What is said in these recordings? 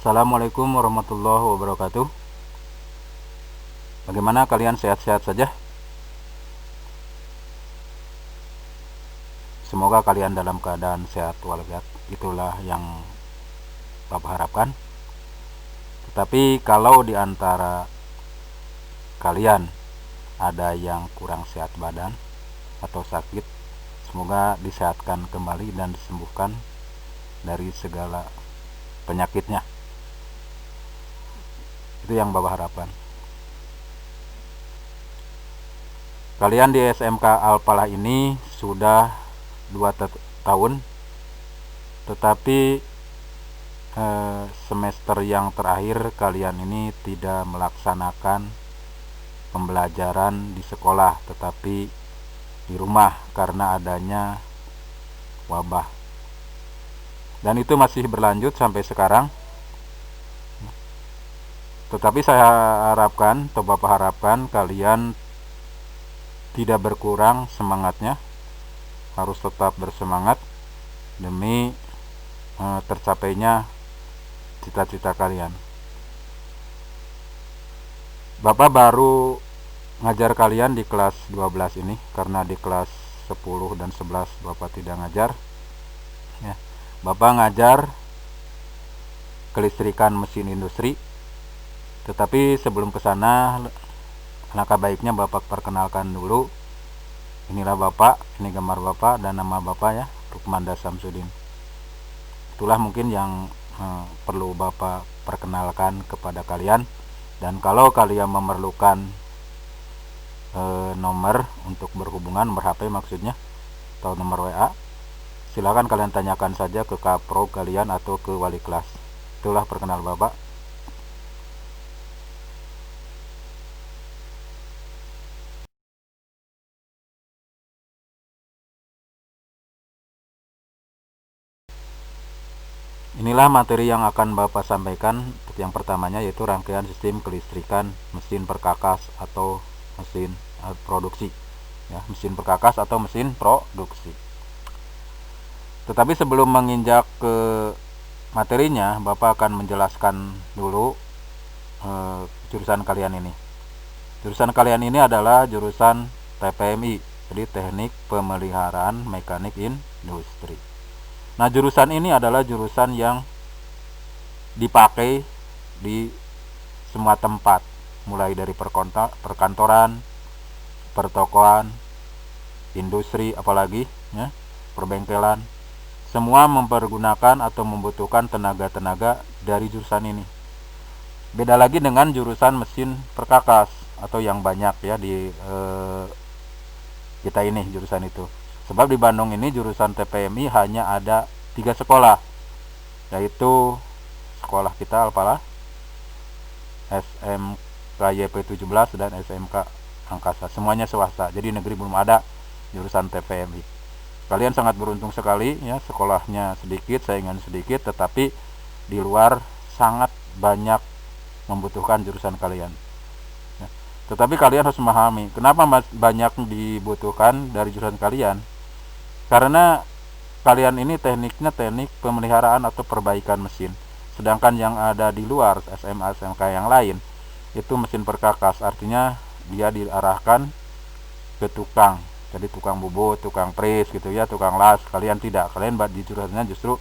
Assalamualaikum warahmatullahi wabarakatuh. Bagaimana kalian, sehat-sehat saja? Semoga kalian dalam keadaan sehat walafiat. Itulah yang Bapak harapkan. Tetapi kalau di antara kalian ada yang kurang sehat badan atau sakit, semoga disehatkan kembali dan disembuhkan dari segala penyakitnya. Itu yang Bapak harapkan. Kalian di SMK Al-Falah ini sudah 2 tahun, tetapi semester yang terakhir kalian ini tidak melaksanakan pembelajaran di sekolah, tetapi di rumah karena adanya wabah. Dan itu masih berlanjut sampai sekarang. Tetapi saya harapkan, atau Bapak harapkan, kalian tidak berkurang semangatnya, harus tetap bersemangat demi tercapainya cita-cita kalian. Bapak baru ngajar kalian di kelas 12 ini, karena di kelas 10 dan 11 Bapak tidak ngajar ya. Bapak ngajar kelistrikan mesin industri. Tetapi sebelum ke sana, langkah baiknya Bapak perkenalkan dulu. Inilah Bapak, ini gambar Bapak dan nama Bapak ya, Rukmanda Samsudin. Itulah mungkin yang perlu Bapak perkenalkan kepada kalian. Dan kalau kalian memerlukan nomor untuk berhubungan, nomor HP maksudnya, atau nomor WA, silakan kalian tanyakan saja ke kapro kalian atau ke wali kelas. Itulah perkenal Bapak. Inilah materi yang akan Bapak sampaikan. Yang pertamanya yaitu rangkaian sistem kelistrikan mesin perkakas atau mesin produksi ya, mesin perkakas atau mesin produksi. Tetapi sebelum menginjak ke materinya, Bapak akan menjelaskan dulu jurusan kalian ini. Jurusan kalian ini adalah jurusan TPMI, jadi Teknik Pemeliharaan Mekanik Industri. Nah, jurusan ini adalah jurusan yang dipakai di semua tempat, mulai dari perkantoran, pertokoan, industri, apalagi ya, perbengkelan. Semua mempergunakan atau membutuhkan tenaga-tenaga dari jurusan ini. Beda lagi dengan jurusan mesin perkakas atau yang banyak ya di kita ini jurusan itu. Sebab di Bandung ini jurusan TPMI hanya ada 3 sekolah, yaitu sekolah kita Al-Falah, SMK YP17 dan SMK Angkasa. Semuanya swasta, jadi negeri belum ada jurusan TPMI. Kalian sangat beruntung sekali ya, sekolahnya sedikit, saingan sedikit, tetapi di luar sangat banyak membutuhkan jurusan kalian ya. Tetapi kalian harus memahami kenapa banyak dibutuhkan dari jurusan kalian. Karena kalian ini tekniknya teknik pemeliharaan atau perbaikan mesin. Sedangkan yang ada di luar SMA SMK yang lain itu mesin perkakas, artinya dia diarahkan ke tukang. Jadi tukang bubut, tukang pres gitu ya, tukang las. Kalian tidak, kalian di jurusannya justru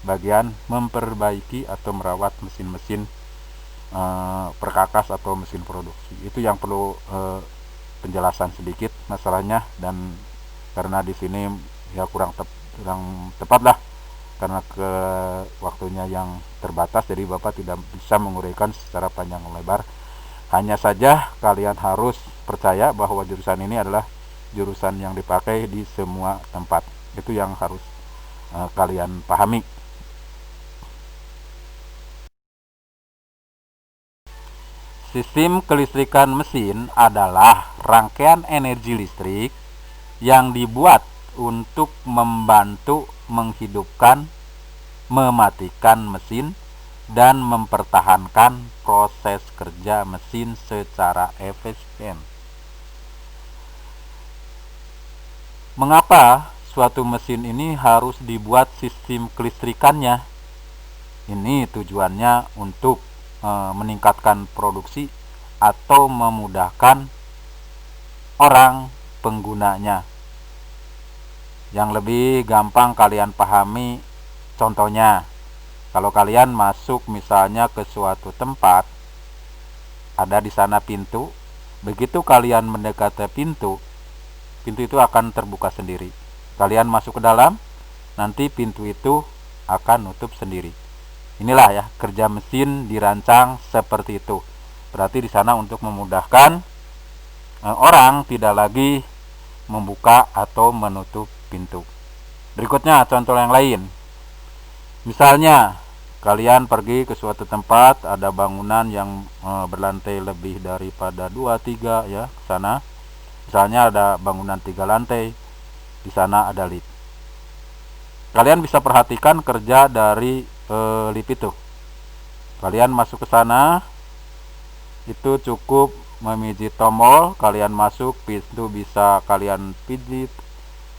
bagian memperbaiki atau merawat mesin-mesin perkakas atau mesin produksi. Itu yang perlu penjelasan sedikit masalahnya. Dan karena di sini ya kurang tepat lah, karena ke waktunya yang terbatas, jadi Bapak tidak bisa menguraikan secara panjang lebar. Hanya saja kalian harus percaya bahwa jurusan ini adalah jurusan yang dipakai di semua tempat. Itu yang harus kalian pahami. Sistem kelistrikan mesin adalah rangkaian energi listrik yang dibuat untuk membantu menghidupkan, mematikan mesin, dan mempertahankan proses kerja mesin secara efisien. Mengapa suatu mesin ini harus dibuat sistem kelistrikannya? Ini tujuannya untuk meningkatkan produksi atau memudahkan orang penggunanya. Yang lebih gampang kalian pahami contohnya, kalau kalian masuk misalnya ke suatu tempat, ada di sana pintu. Begitu kalian mendekati pintu, pintu itu akan terbuka sendiri. Kalian masuk ke dalam, nanti pintu itu akan nutup sendiri. Inilah ya, kerja mesin dirancang seperti itu. Berarti di sana untuk memudahkan orang tidak lagi membuka atau menutup pintu. Berikutnya contoh yang lain. Misalnya kalian pergi ke suatu tempat, ada bangunan yang berlantai lebih daripada 2-3 ya, ke sana. Misalnya ada bangunan 3 lantai, di sana ada lift. Kalian bisa perhatikan kerja dari lift itu. Kalian masuk ke sana, itu cukup memijit tombol, kalian masuk, pintu bisa kalian pijit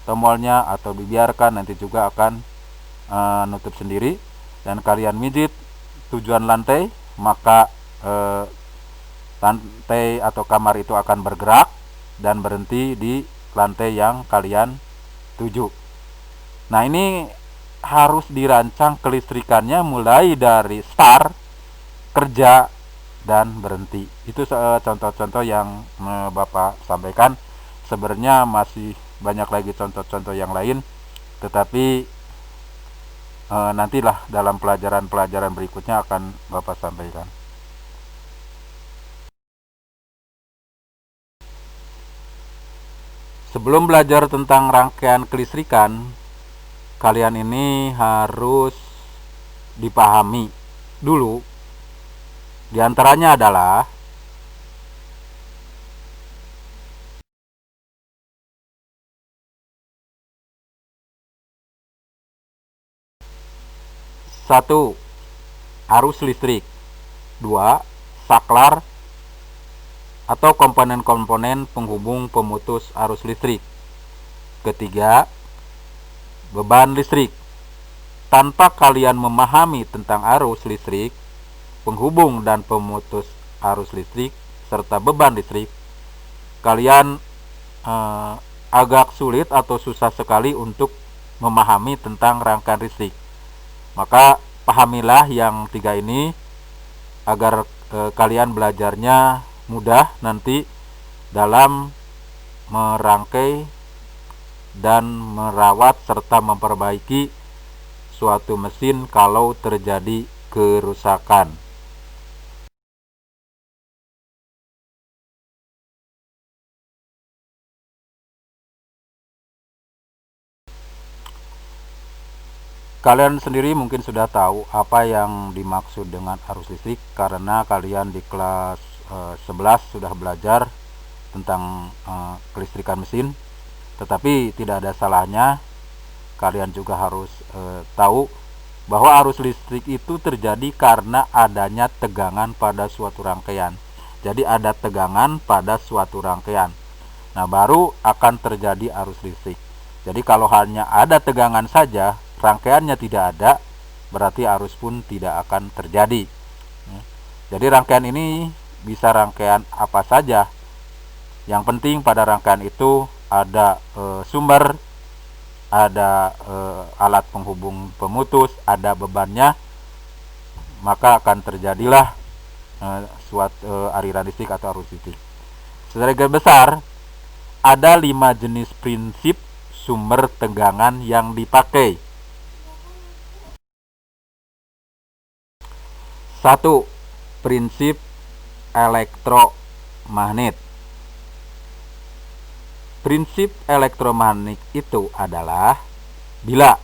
tombolnya atau dibiarkan, nanti juga akan nutup sendiri. Dan kalian mijit tujuan lantai, maka lantai atau kamar itu akan bergerak dan berhenti di lantai yang kalian tuju. Nah, ini harus dirancang kelistrikannya mulai dari start, kerja, dan berhenti. Itu contoh-contoh yang Bapak sampaikan. Sebenarnya masih banyak lagi contoh-contoh yang lain, tetapi nantilah dalam pelajaran-pelajaran berikutnya akan Bapak sampaikan. Sebelum belajar tentang rangkaian kelistrikan, kalian ini harus dipahami dulu. Di antaranya adalah satu, arus listrik. 2, saklar atau komponen-komponen penghubung pemutus arus listrik. Ketiga, beban listrik. Tanpa kalian memahami tentang arus listrik, penghubung dan pemutus arus listrik, serta beban listrik, kalian agak sulit atau susah sekali untuk memahami tentang rangkaian listrik. Maka pahamilah yang 3 ini agar kalian belajarnya mudah nanti dalam merangkai dan merawat serta memperbaiki suatu mesin kalau terjadi kerusakan. Kalian sendiri mungkin sudah tahu apa yang dimaksud dengan arus listrik karena kalian di kelas 11 sudah belajar tentang kelistrikan mesin. Tetapi tidak ada salahnya kalian juga harus tahu bahwa arus listrik itu terjadi karena adanya tegangan pada suatu rangkaian. Jadi ada tegangan pada suatu rangkaian. Nah, baru akan terjadi arus listrik. Jadi kalau hanya ada tegangan saja, rangkaiannya tidak ada, berarti arus pun tidak akan terjadi. Jadi rangkaian ini bisa rangkaian apa saja. Yang penting pada rangkaian itu ada sumber, ada alat penghubung pemutus, ada bebannya, maka akan terjadilah suatu aliran listrik atau arus listrik. Secara garis besar, ada 5 jenis prinsip sumber tegangan yang dipakai. 1. Prinsip elektromagnet. Prinsip elektromagnet itu adalah bila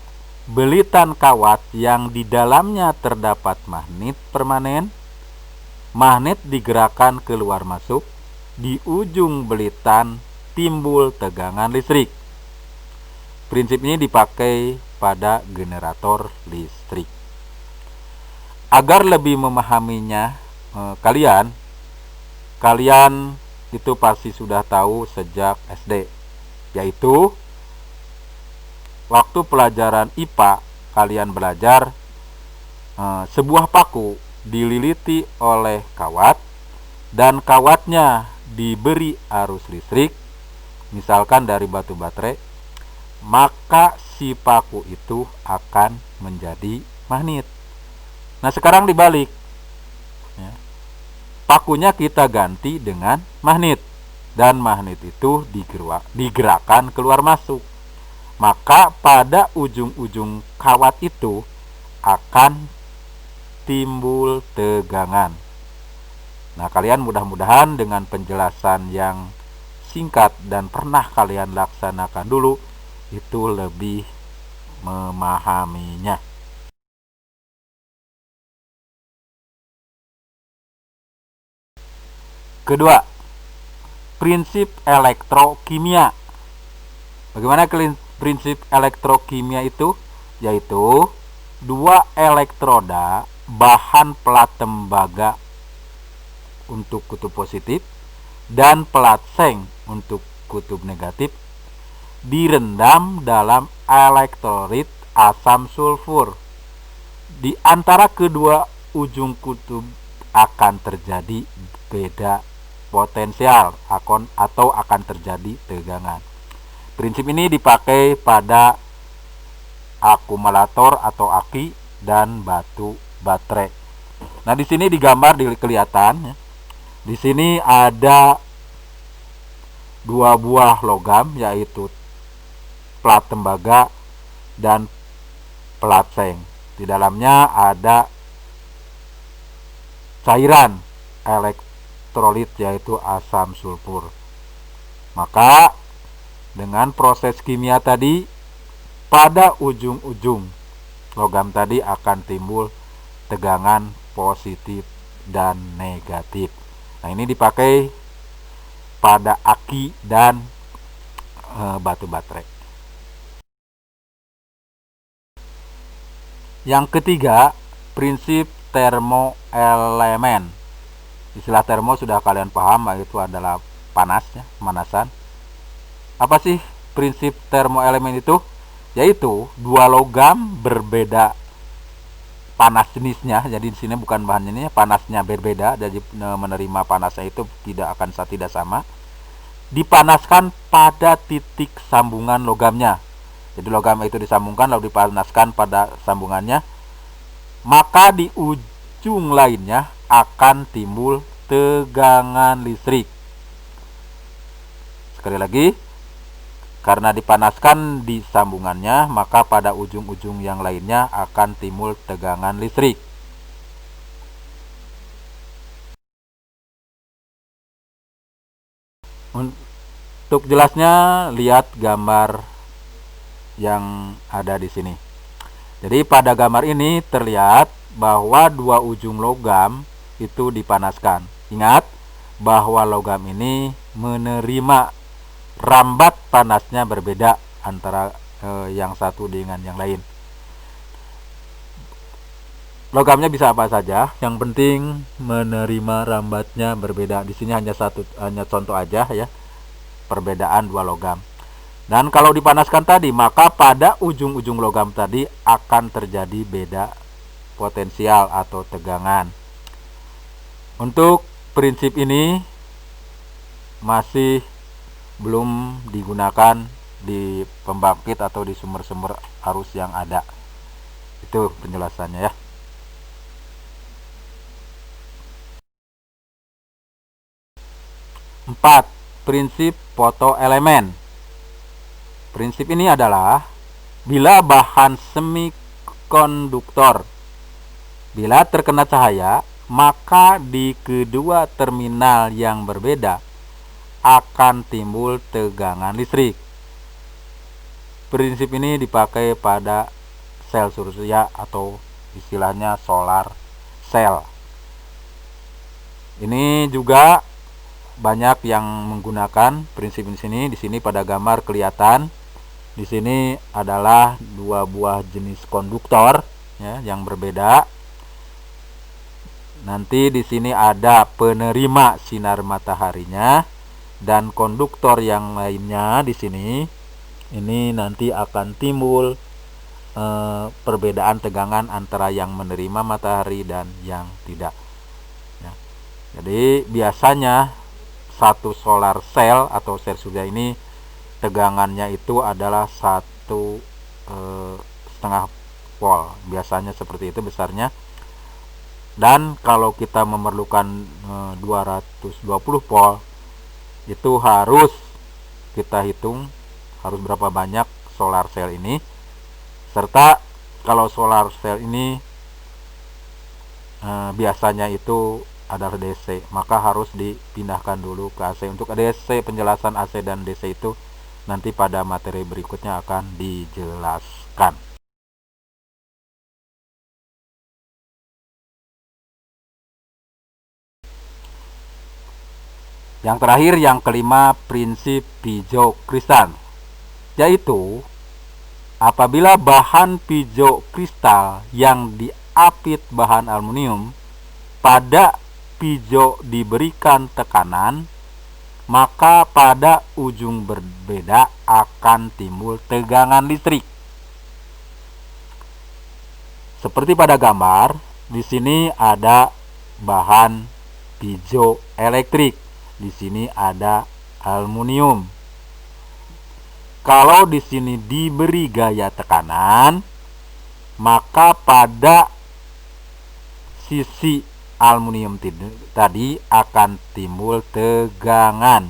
belitan kawat yang di dalamnya terdapat magnet permanen, magnet digerakkan keluar masuk, di ujung belitan timbul tegangan listrik. Prinsip ini dipakai pada generator listrik. Agar lebih memahaminya, kalian itu pasti sudah tahu sejak SD, yaitu waktu pelajaran IPA kalian belajar sebuah paku dililiti oleh kawat dan kawatnya diberi arus listrik, misalkan dari batu baterai, maka si paku itu akan menjadi magnet. Nah, sekarang dibalik, ya. Pakunya kita ganti dengan magnet, dan magnet itu digerakkan keluar masuk. Maka pada ujung-ujung kawat itu akan timbul tegangan. Nah, kalian mudah-mudahan dengan penjelasan yang singkat dan pernah kalian laksanakan dulu, itu lebih memahaminya. Kedua, prinsip elektrokimia. Bagaimana prinsip elektrokimia itu? Yaitu dua elektroda bahan plat tembaga untuk kutub positif dan plat seng untuk kutub negatif direndam dalam elektrolit asam sulfur. Di antara kedua ujung kutub akan terjadi beda potensial atau akan terjadi tegangan. Prinsip ini dipakai pada akumulator atau aki dan batu baterai. Nah, di sini digambar kelihatan. Di sini ada dua buah logam, yaitu plat tembaga dan plat seng. Di dalamnya ada cairan elektrolit, yaitu asam sulfur. Maka dengan proses kimia tadi, pada ujung-ujung logam tadi akan timbul tegangan positif dan negatif. Nah, ini dipakai pada aki dan batu baterai. Yang ketiga, prinsip termoelemen. Istilah termo sudah kalian paham, yaitu adalah panas, ya, pemanasan. Apa sih prinsip termoelemen itu? Yaitu dua logam berbeda panas jenisnya. Jadi di sini bukan bahan jenisnya, panasnya berbeda. Jadi menerima panasnya itu tidak sama. Dipanaskan pada titik sambungan logamnya. Jadi logam itu disambungkan lalu dipanaskan pada sambungannya. Maka di ujung lainnya akan timbul tegangan listrik. Sekali lagi, karena dipanaskan di sambungannya, maka pada ujung-ujung yang lainnya akan timbul tegangan listrik. Untuk jelasnya, lihat gambar yang ada di sini. Jadi pada gambar ini terlihat bahwa dua ujung logam itu dipanaskan. Ingat bahwa logam ini menerima rambat panasnya berbeda antara yang satu dengan yang lain. Logamnya bisa apa saja, yang penting menerima rambatnya berbeda. Di sini hanya contoh aja, ya, perbedaan dua logam. Dan kalau dipanaskan tadi, maka pada ujung-ujung logam tadi akan terjadi beda potensial atau tegangan. Untuk prinsip ini masih belum digunakan di pembangkit atau di sumber-sumber arus yang ada. Itu penjelasannya, ya. Empat, prinsip fotoelemen. Prinsip ini adalah bila bahan semikonduktor bila terkena cahaya, maka di kedua terminal yang berbeda akan timbul tegangan listrik. Prinsip ini dipakai pada sel surya atau istilahnya solar cell. Ini juga banyak yang menggunakan prinsip di sini. Di sini pada gambar kelihatan. Di sini adalah dua buah jenis konduktor, ya, yang berbeda. Nanti di sini ada penerima sinar mataharinya. Dan konduktor yang lainnya di sini, ini nanti akan timbul perbedaan tegangan antara yang menerima matahari dan yang tidak. Ya. Jadi biasanya satu solar cell atau sel surya ini tegangannya itu adalah 1,5 volt. Biasanya seperti itu besarnya. Dan kalau kita memerlukan 220 volt, itu harus kita hitung harus berapa banyak solar cell ini. Serta kalau solar cell ini biasanya itu adalah DC, maka harus dipindahkan dulu ke AC. Untuk DC, penjelasan AC dan DC itu nanti pada materi berikutnya akan dijelaskan. Yang terakhir, yang kelima, prinsip piezo kristal, yaitu apabila bahan piezo kristal yang diapit bahan aluminium, pada piezo diberikan tekanan, maka pada ujung berbeda akan timbul tegangan listrik. Seperti pada gambar, di sini ada bahan piezoelektrik, di sini ada aluminium. Kalau di sini diberi gaya tekanan, maka pada sisi aluminium tadi akan timbul tegangan.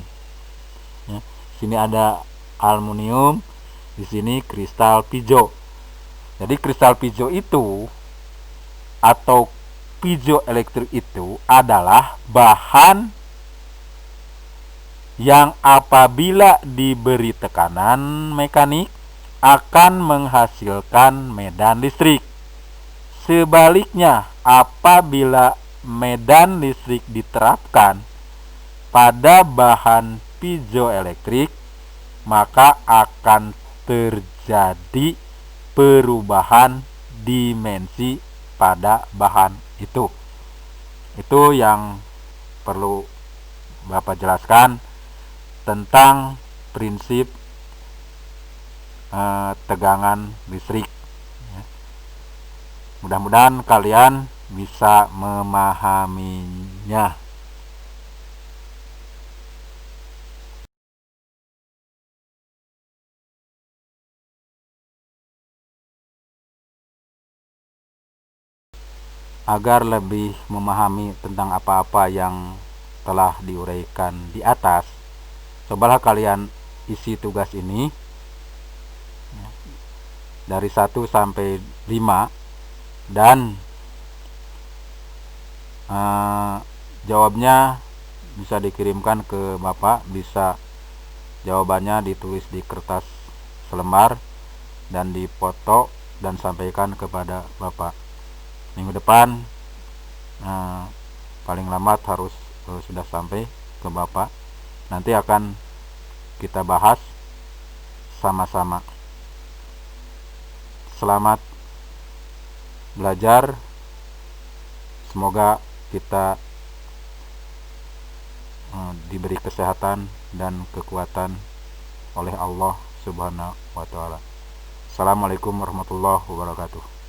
Ya, sini ada aluminium, di sini kristal piezo. Jadi kristal piezo itu atau piezoelektrik itu adalah bahan yang apabila diberi tekanan mekanik akan menghasilkan medan listrik. Sebaliknya, apabila medan listrik diterapkan pada bahan piezoelektrik, maka akan terjadi perubahan dimensi pada bahan itu. Itu yang perlu Bapak jelaskan tentang prinsip tegangan listrik. Mudah-mudahan kalian bisa memahaminya. Agar lebih memahami tentang apa-apa yang telah diuraikan di atas, cobalah kalian isi tugas ini dari 1 sampai 5 dan jawabnya bisa dikirimkan ke Bapak, bisa jawabannya ditulis di kertas selembar dan dipoto dan sampaikan kepada Bapak. Minggu depan paling lambat harus sudah sampai ke Bapak. Nanti akan kita bahas sama-sama. Selamat belajar. Semoga kita diberi kesehatan dan kekuatan oleh Allah Subhanahu wa Ta'ala. Assalamualaikum warahmatullahi wabarakatuh.